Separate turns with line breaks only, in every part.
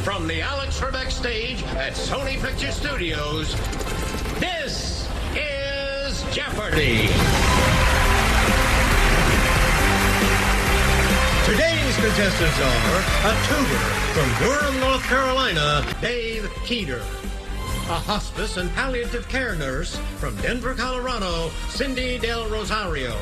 from the Alex Trebek stage at Sony Picture Studios, this is Jeopardy! Today's contestants are a tutor from Durham, North Carolina, Dave Keeter. A hospice and palliative care nurse from Denver, Colorado, Cindy Del Rosario.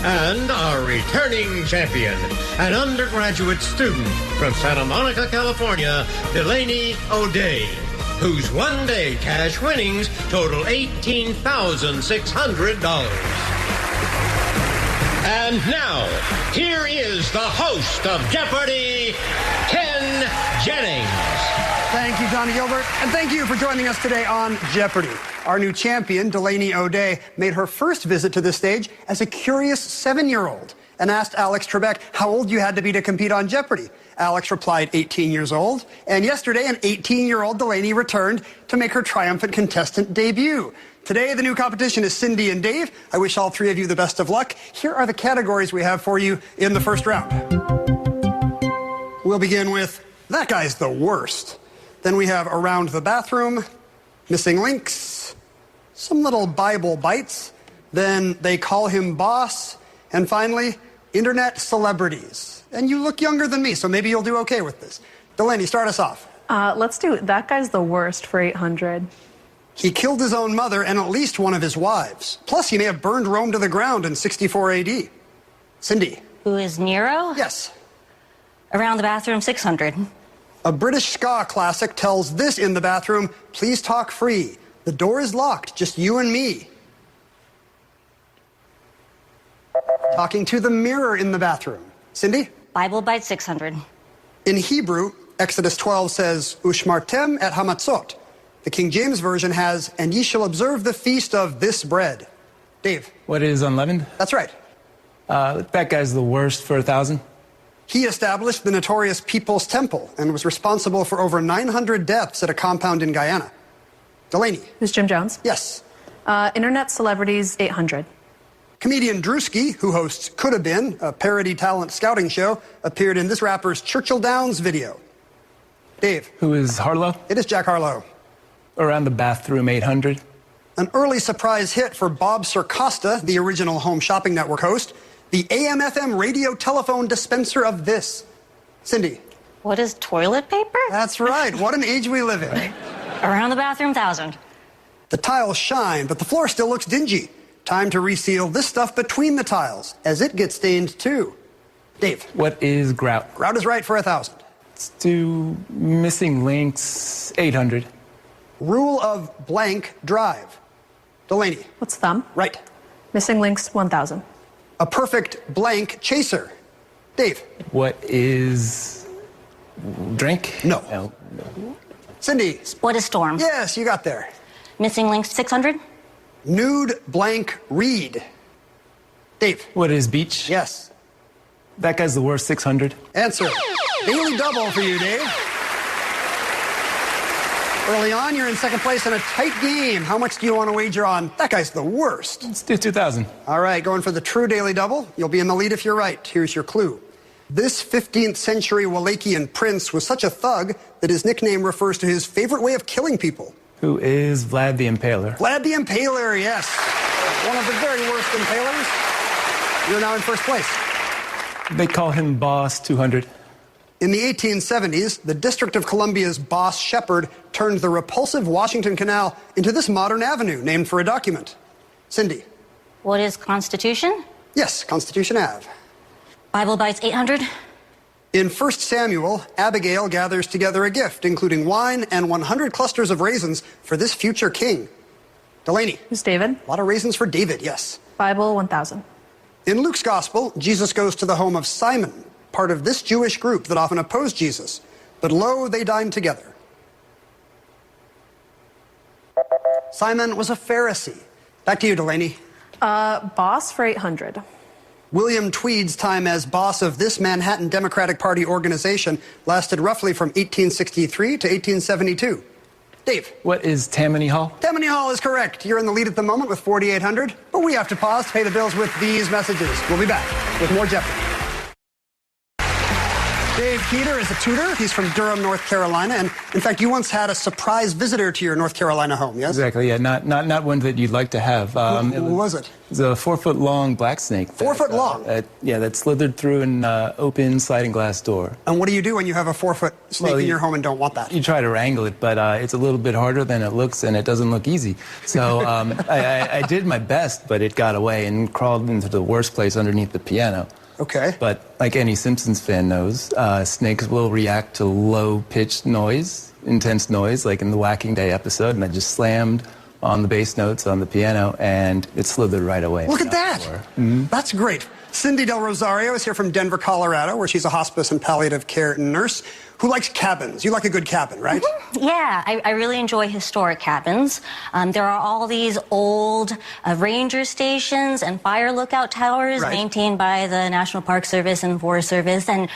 And our returning champion, an undergraduate student from Santa Monica, California, Delaney O'Day, whose one-day cash winnings total $18,600. And now, here is the host of Jeopardy, Ken Jennings.
Thank you, Johnny Gilbert, and thank you for joining us today on Jeopardy! Our new champion, Delaney O'Day, made her first visit to the stage as a curious 7-year-old and asked Alex Trebek how old you had to be to compete on Jeopardy! Alex replied 18 years old, and yesterday an 18-year-old Delaney returned to make her triumphant contestant debut. Today, the new competition is Cindy and Dave. I wish all three of you the best of luck. Here are the categories we have for you in the first round. We'll begin with That Guy's the Worst. Then we have Around the Bathroom, Missing Links, some little Bible bites, then They Call Him Boss, and finally, Internet Celebrities. And you look younger than me, so maybe you'll do okay with this. Delaney, start us off.
Let's do That Guy's the Worst for 800.
He killed his own mother and at least one of his wives. Plus, he may have burned Rome to the ground in 64 AD. Cindy.
Who is Nero?
Yes.
Around the Bathroom, 600.
A British ska classic tells this in the bathroom, please talk free. The door is locked, just you and me. Talking to the mirror in the bathroom. Cindy?
Bible Bite, 600.
In Hebrew, Exodus 12 says, Ushmartem et hamatzot. The King James Version has, and ye shall observe the feast of this bread. Dave?
What is unleavened?
That's right.
That Guy's the Worst for 1,000.
He established the notorious People's Temple and was responsible for over 900 deaths at a compound in Guyana. Delaney?
Who's Jim Jones?
Yes.
Internet Celebrities, 800.
Comedian Drewski, who hosts Coulda Been, a parody talent scouting show, appeared in this rapper's Churchill Downs video. Dave?
Who is Harlow?
It is Jack Harlow.
Around the Bathroom, 800.
An early surprise hit for Bob Circosta, the original Home Shopping Network host, the AM/FM radio telephone dispenser of this. Cindy?
What is toilet paper?
That's right. What an age we live in.
Around the Bathroom, 1,000.
The tiles shine, but the floor still looks dingy. Time to reseal this stuff between the tiles, as it gets stained too. Dave?
What is Grout?
Grout is right for 1,000.
Let's do Missing Links, 800.
Rule of blank drive. Delaney?
What's Thumb?
Right.
Missing Links, 1,000.
A perfect blank chaser. Dave?
What is Drink?
No.
No.
Cindy?
What is Storm?
Yes, you got there.
Missing Links, 600.
Nude blank read. Dave?
What is Beach?
Yes.
That Guy's the Worst, 600.
Answer. Daily double for you, Dave. Early on, you're in second place in a tight game. How much do you want to wager on That Guy's the Worst?
Let's do 2,000.
All right, going for the true daily double. You'll be in the lead if you're right. Here's your clue. This 15th century Wallachian prince was such a thug that his nickname refers to his favorite way of killing people.
Who is Vlad the Impaler?
Vlad the Impaler, yes. One of the very worst impalers. You're now in first place.
They Call Him Boss, 200.
In the 1870s, the District of Columbia's boss Shepherd turned the repulsive Washington Canal into this modern avenue named for a document. Cindy?
What is Constitution?
Yes, Constitution Ave.
Bible Bites, 800.
In 1 Samuel, Abigail gathers together a gift, including wine and 100 clusters of raisins for this future king. Delaney?
Who's David?
A lot of raisins for David, yes.
Bible, 1,000.
In Luke's Gospel, Jesus goes to the home of Simon, part of this Jewish group that often opposed Jesus. But lo, they dined together. Simon was a Pharisee. Back to you, Delaney.
Boss for 800.
William Tweed's time as boss of this Manhattan Democratic Party organization lasted roughly from 1863 to 1872. Dave.
What is Tammany Hall?
Tammany Hall is correct. You're in the lead at the moment with 4,800, but we have to pause to pay the bills with these messages. We'll be back with more Jeopardy! Dave Keeter is a tutor. He's from Durham, North Carolina. And in fact, you once had a surprise visitor to your North Carolina home, yes?
Exactly, yeah. Not one that you'd like to have.
Who was it?
It was a 4-foot-long black snake.
4 foot long?
That slithered through an open sliding glass door.
And what do you do when you have a 4-foot snake in your home and don't want that?
You try to wrangle it, but it's a little bit harder than it looks, and it doesn't look easy. So I did my best, but it got away and crawled into the worst place underneath the piano.
Okay.
But like any Simpsons fan knows, snakes will react to low-pitched noise, intense noise, like in the Whacking Day episode, and I just slammed on the bass notes on the piano, and it slithered right away.
Look at that. That's great. Cindy Del Rosario is here from Denver, Colorado, where she's a hospice and palliative care nurse who likes cabins. You like a good cabin, right?
Yeah, I really enjoy historic cabins. There are all these old ranger stations and fire lookout towers maintained by the National Park Service and Forest Service, and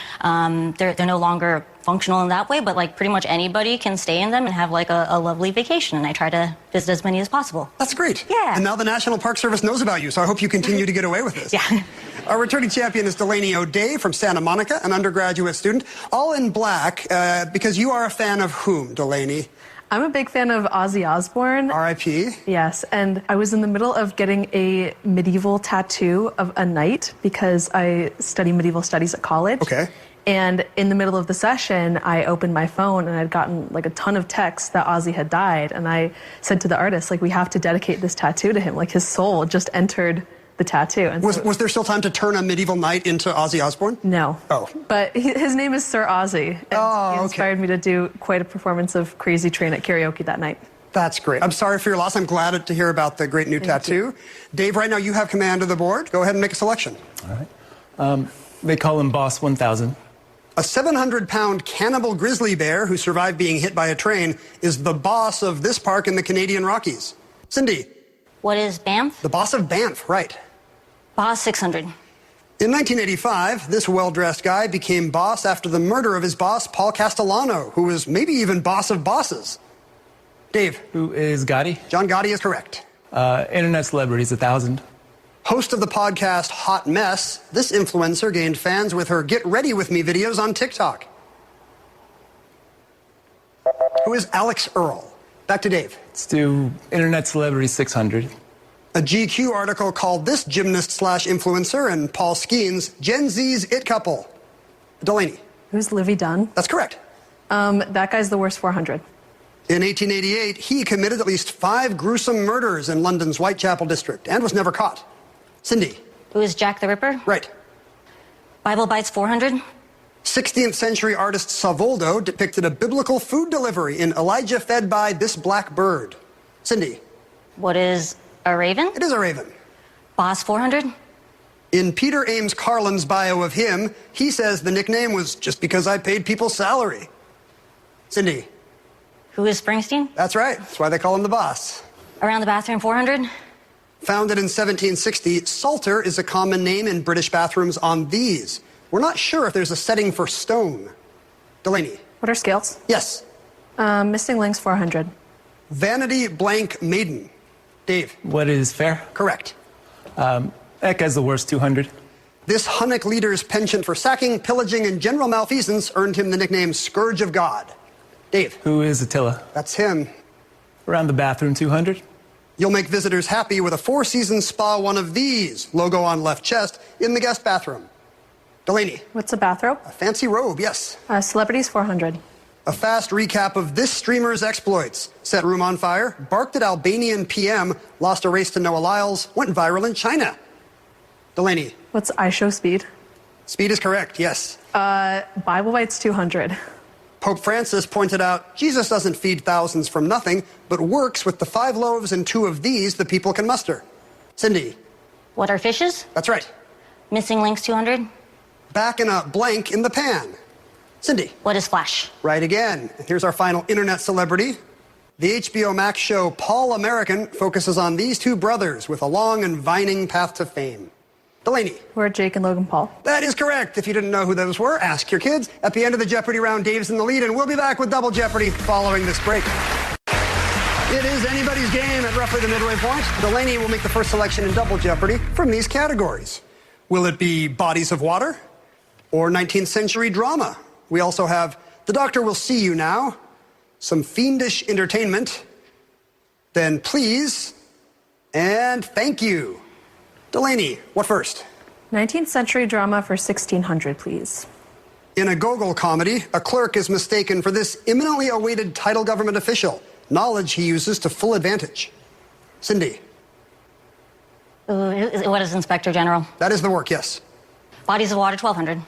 they're no longer functional in that way, but like pretty much anybody can stay in them and have like a lovely vacation, and I try to visit as many as possible.
That's great.
Yeah.
And now the National Park Service knows about you, so I hope you continue to get away with this.
Yeah.
Our returning champion is Delaney O'Day from Santa Monica, an undergraduate student, all in black, because you are a fan of whom, Delaney?
I'm a big fan of Ozzy Osbourne.
R.I.P.
Yes, and I was in the middle of getting a medieval tattoo of a knight because I study medieval studies at college.
Okay.
And in the middle of the session, I opened my phone and I'd gotten like a ton of texts that Ozzy had died. And I said to the artist, like, we have to dedicate this tattoo to him. Like, his soul just entered the tattoo. And
Was there still time to turn a medieval knight into Ozzy Osbourne?
No.
Oh.
But his name is Sir Ozzy. And he inspired me to do quite a performance of Crazy Train at karaoke that night.
That's great. I'm sorry for your loss. I'm glad to hear about the great new tattoo. Dave, right now you have command of the board. Go ahead and make a selection.
All right. They call him Boss 1000.
A 700-pound cannibal grizzly bear who survived being hit by a train is the boss of this park in the Canadian Rockies. Cindy.
What is Banff?
The boss of Banff, right.
Boss 600.
In 1985, this well-dressed guy became boss after the murder of his boss, Paul Castellano, who was maybe even boss of bosses. Dave.
Who is Gotti?
John Gotti is correct.
Internet celebrities, 1,000.
Host of the podcast Hot Mess, this influencer gained fans with her Get Ready With Me videos on TikTok. Who is Alex Earl? Back to Dave.
Let's do Internet celebrities, 600.
A GQ article called this gymnast/influencer and Paul Skeens Gen Z's it couple. Delaney.
Who's Livy Dunn?
That's correct.
That guy's the worst 400.
In 1888, he committed at least 5 gruesome murders in London's Whitechapel district and was never caught. Cindy.
Who is Jack the Ripper?
Right.
Bible Bites 400.
16th century artist Savoldo depicted a biblical food delivery in Elijah Fed by This Black Bird. Cindy.
What is a raven?
It is a raven.
Boss 400.
In Peter Ames Carlin's bio of him, he says the nickname was just because I paid people's salary. Cindy.
Who is Springsteen?
That's right. That's why they call him the boss.
Around the bathroom 400.
Founded in 1760, Salter is a common name in British bathrooms on these. We're not sure if there's a setting for stone. Delaney.
What are scales?
Yes.
Missing links 400.
Vanity blank maiden. Dave.
What is fair?
Correct.
That guy's the worst, 200.
This Hunnic leader's penchant for sacking, pillaging, and general malfeasance earned him the nickname Scourge of God. Dave.
Who is Attila?
That's him.
Around the bathroom, 200.
You'll make visitors happy with a 4-season spa one of these, logo on left chest, in the guest bathroom. Delaney.
What's a bathrobe?
A fancy robe, yes.
Celebrities 400.
A fast recap of this streamer's exploits. Set room on fire, barked at Albanian PM, lost a race to Noah Lyles, went viral in China. Delaney.
What's iShow speed?
Speed is correct, yes.
Bible Bites 200.
Pope Francis pointed out, Jesus doesn't feed thousands from nothing, but works with the 5 loaves and 2 of these the people can muster. Cindy.
What are fishes?
That's right.
Missing links 200.
Back in a blank in the pan. Cindy.
What is Flash?
Right again. And here's our final internet celebrity. The HBO Max show Paul American focuses on these 2 brothers with a long and vining path to fame. Delaney.
Who are Jake and Logan Paul?
That is correct. If you didn't know who those were, ask your kids. At the end of the Jeopardy round, Dave's in the lead, and we'll be back with Double Jeopardy following this break. It is anybody's game at roughly the midway point. Delaney will make the first selection in Double Jeopardy from these categories. Will it be bodies of water? Or 19th century drama? We also have The Doctor Will See You Now, Some Fiendish Entertainment, then Please, and Thank You. Delaney, what first?
19th century drama for 1600, please.
In a Gogol comedy, a clerk is mistaken for this imminently awaited title government official, knowledge he uses to full advantage. Cindy.
What is Inspector General?
That is the work, yes.
Bodies of Water, 1200.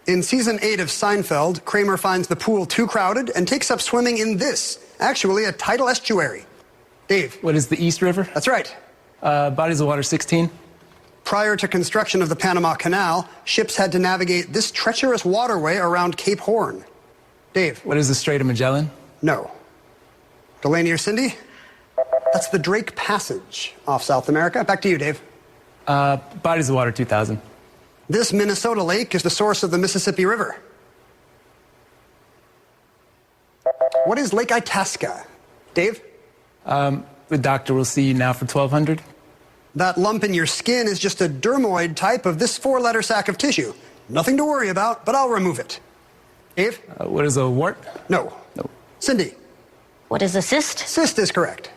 In season 8 of Seinfeld, Kramer finds the pool too crowded and takes up swimming in this, actually a tidal estuary. Dave.
What is the East River?
That's right.
Bodies of Water, 16.
Prior to construction of the Panama Canal, ships had to navigate this treacherous waterway around Cape Horn. Dave.
What is the Strait of Magellan?
No. Delaney or Cindy? That's the Drake Passage off South America. Back to you, Dave.
Bodies of Water, 2000.
This Minnesota lake is the source of the Mississippi River. What is Lake Itasca? Dave?
The Doctor Will See You Now for 1200.
That lump in your skin is just a dermoid type of this 4-letter sac of tissue. Nothing to worry about, but I'll remove it. Dave?
What is a wart?
No.
No.
Cindy?
What is a cyst?
Cyst is correct.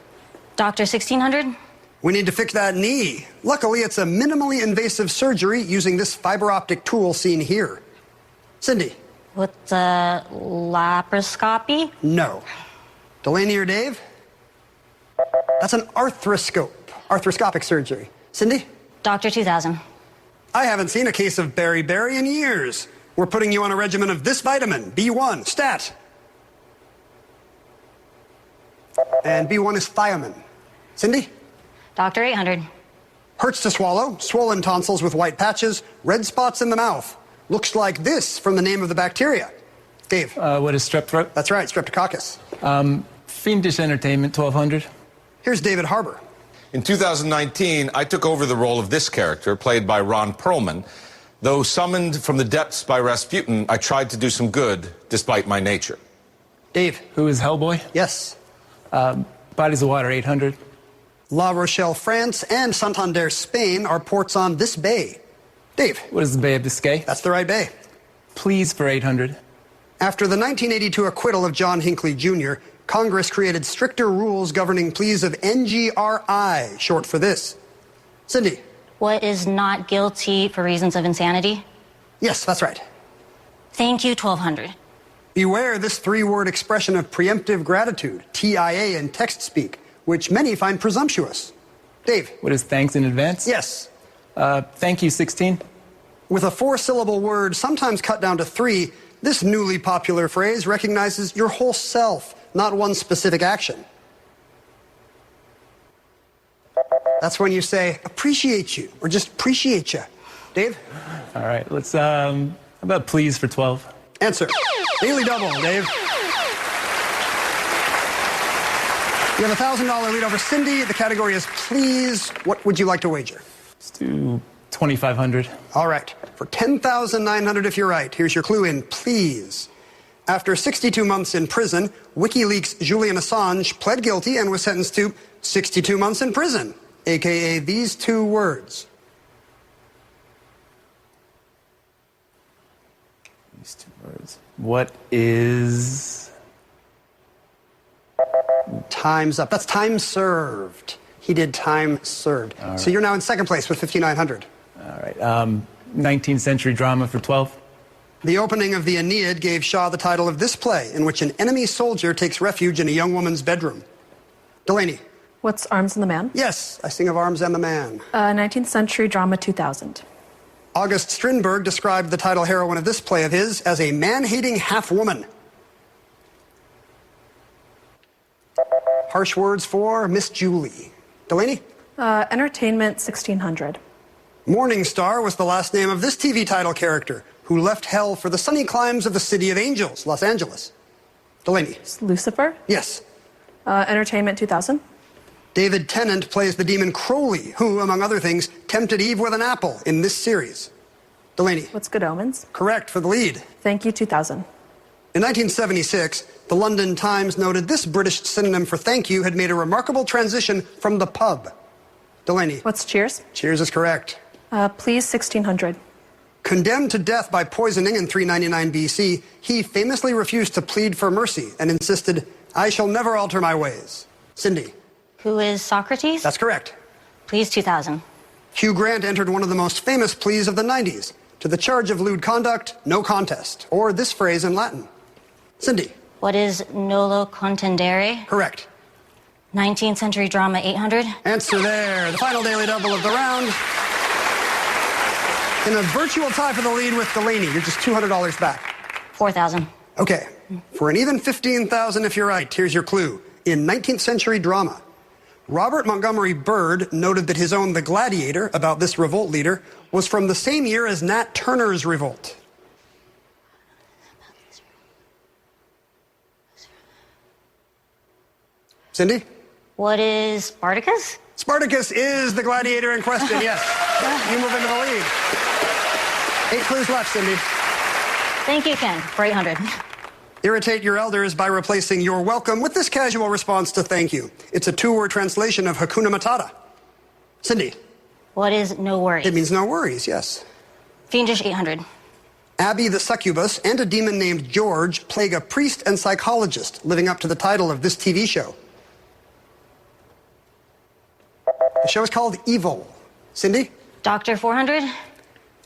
Doctor, 1600.
We need to fix that knee. Luckily, it's a minimally invasive surgery using this fiber optic tool seen here. Cindy?
What's a laparoscopy?
No. Delaney or Dave? That's an arthroscopic surgery. Cindy?
Doctor, 2000.
I haven't seen a case of beriberi in years. We're putting you on a regimen of this vitamin, B1, stat. And B1 is thiamine. Cindy?
Doctor, 800.
Hurts to swallow, swollen tonsils with white patches, red spots in the mouth. Looks like this from the name of the bacteria. Dave?
What is strep throat?
That's right, streptococcus.
Fiendish Entertainment, 1200.
Here's David Harbour.
In 2019, I took over the role of this character, played by Ron Perlman. Though summoned from the depths by Rasputin, I tried to do some good, despite my nature.
Dave?
Who is Hellboy?
Yes.
Bodies of Water, 800.
La Rochelle, France, and Santander, Spain are ports on this bay. Dave?
What is the Bay of Biscay?
That's the right bay.
Please for 800.
After the 1982 acquittal of John Hinckley Jr., Congress created stricter rules governing pleas of NGRI, short for this. Cindy?
What is not guilty for reasons of insanity?
Yes, that's right.
Thank you, 1200.
Beware this 3-word expression of preemptive gratitude, TIA in text speak, which many find presumptuous. Dave?
What is thanks in advance?
Yes.
Thank you, 16.
With a 4-syllable word, sometimes cut down to 3, this newly popular phrase recognizes your whole self, not one specific action. That's when you say, appreciate you, or just appreciate you. Dave?
All right, let's, how about please for 12?
Answer. Daily double, Dave. You have a $1,000 lead over Cindy. The category is please. What would you like to wager?
Let's do 2,500.
All right. For 10,900 if you're right, here's your clue in please. After 62 months in prison, WikiLeaks' Julian Assange pled guilty and was sentenced to 62 months in prison, a.k.a. these 2 words.
These 2 words. What is...
Time's up. That's time served. He did time served.
Right.
So you're now in second place with 5,900.
All right. 19th century drama for 12.
The opening of the Aeneid gave Shaw the title of this play, in which an enemy soldier takes refuge in a young woman's bedroom. Delaney?
What's Arms and the Man?
Yes, I sing of Arms and the Man.
19th century drama 2000.
August Strindberg described the title heroine of this play of his as a man-hating half-woman. Harsh words for Miss Julie. Delaney?
Entertainment 1600.
Morningstar was the last name of this TV title character, who left hell for the sunny climes of the City of Angels, Los Angeles. Delaney?
Lucifer.
Yes.
Entertainment 2000.
David Tennant plays the demon Crowley, who, among other things, tempted Eve with an apple in this series. Delaney?
What's Good Omens?
Correct for the lead.
Thank you, 2000.
In 1976, the London Times noted this British synonym for thank you had made a remarkable transition from the pub. Delaney?
What's Cheers?
Cheers is correct.
Please 1600.
Condemned to death by poisoning in 399 BC, he famously refused to plead for mercy and insisted, "I shall never alter my ways." Cindy.
Who is Socrates?
That's correct.
Please, 2000.
Hugh Grant entered one of the most famous pleas of the 90s to the charge of lewd conduct, no contest, or this phrase in Latin. Cindy.
What is nolo contendere?
Correct.
19th century drama, 800.
Answer there. The final daily double of the round. In a virtual tie for the lead with Delaney, you're just $200 back.
4000.
Okay. For an even 15,000 if you're right, here's your clue. In 19th century drama, Robert Montgomery Bird noted that his own The Gladiator, about this revolt leader, was from the same year as Nat Turner's revolt. Cindy?
What is Spartacus?
Spartacus is the gladiator in question, yes. You move into the lead. 8 clues left, Cindy.
Thank you, Ken, for 800.
Irritate your elders by replacing "you're welcome" with this casual response to "thank you." It's a 2-word translation of Hakuna Matata. Cindy.
What is no worries?
It means no worries, yes.
Fiendish, 800.
Abby the succubus and a demon named George plague a priest and psychologist, living up to the title of this TV show. The show is called Evil. Cindy?
Doctor, 400.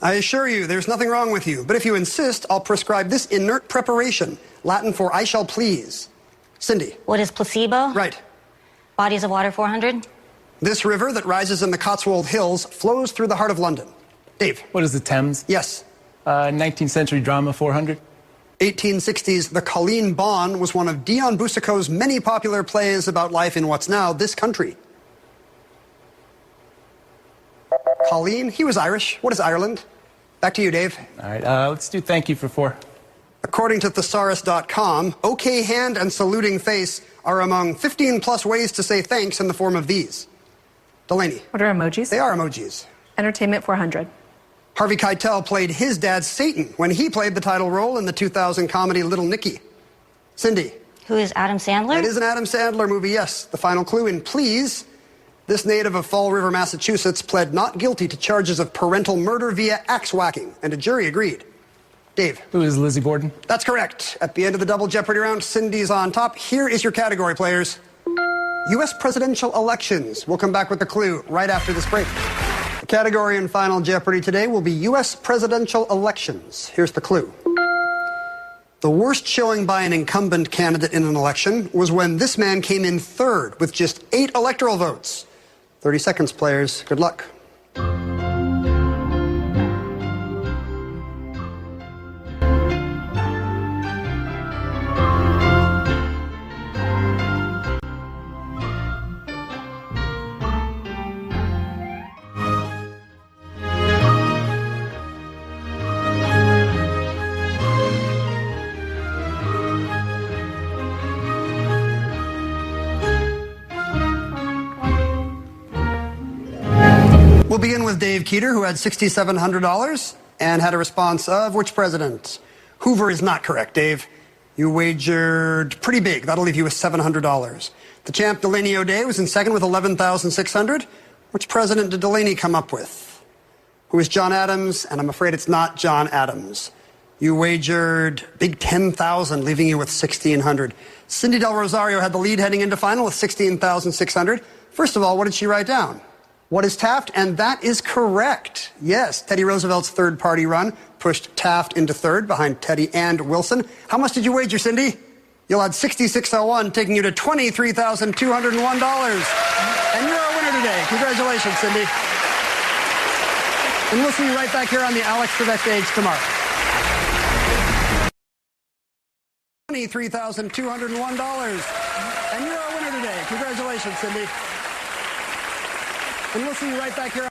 I assure you, there's nothing wrong with you. But if you insist, I'll prescribe this inert preparation, Latin for "I shall please." Cindy?
What is placebo?
Right.
Bodies of water, 400.
This river that rises in the Cotswold Hills flows through the heart of London. Dave?
What is the Thames?
Yes.
19th century drama, 400.
1860s, The Colleen Bawn was one of Dion Boucicault's many popular plays about life in what's now this country. Colleen, he was Irish. What is Ireland? Back to you, Dave.
All right, let's do thank you for 4.
According to thesaurus.com, okay hand and saluting face are among 15-plus ways to say thanks in the form of these. Delaney.
What are emojis?
They are emojis.
Entertainment, 400.
Harvey Keitel played his dad Satan when he played the title role in the 2000 comedy Little Nicky. Cindy.
Who is Adam Sandler?
It is an Adam Sandler movie, yes. The final clue in Please. This native of Fall River, Massachusetts, pled not guilty to charges of parental murder via axe whacking, and a jury agreed. Dave.
Who is Lizzie Borden?
That's correct. At the end of the double Jeopardy round, Cindy's on top. Here is your category, players. U.S. presidential elections. We'll come back with the clue right after this break. The category in Final Jeopardy today will be U.S. presidential elections. Here's the clue. The worst showing by an incumbent candidate in an election was when this man came in third with just 8 electoral votes. 30 seconds, players. Good luck. We'll begin with Dave Keeter, who had $6,700 and had a response of which president? Hoover is not correct, Dave. You wagered pretty big. That'll leave you with $700. The champ, Delaney O'Day, was in second with $11,600. Which president did Delaney come up with? Who is John Adams? And I'm afraid it's not John Adams. You wagered big $10,000, leaving you with $1,600. Cindy Del Rosario had the lead heading into final with $16,600. First of all, what did she write down? What is Taft? And that is correct. Yes, Teddy Roosevelt's third-party run pushed Taft into third behind Teddy and Wilson. How much did you wager, Cindy? You'll add 6601, taking you to $23,201. And you're our winner today. Congratulations, Cindy. And we'll see you right back here on the Alex Trebek stage tomorrow. $23,201. And you're our winner today. Congratulations, Cindy. And we'll see you right back here.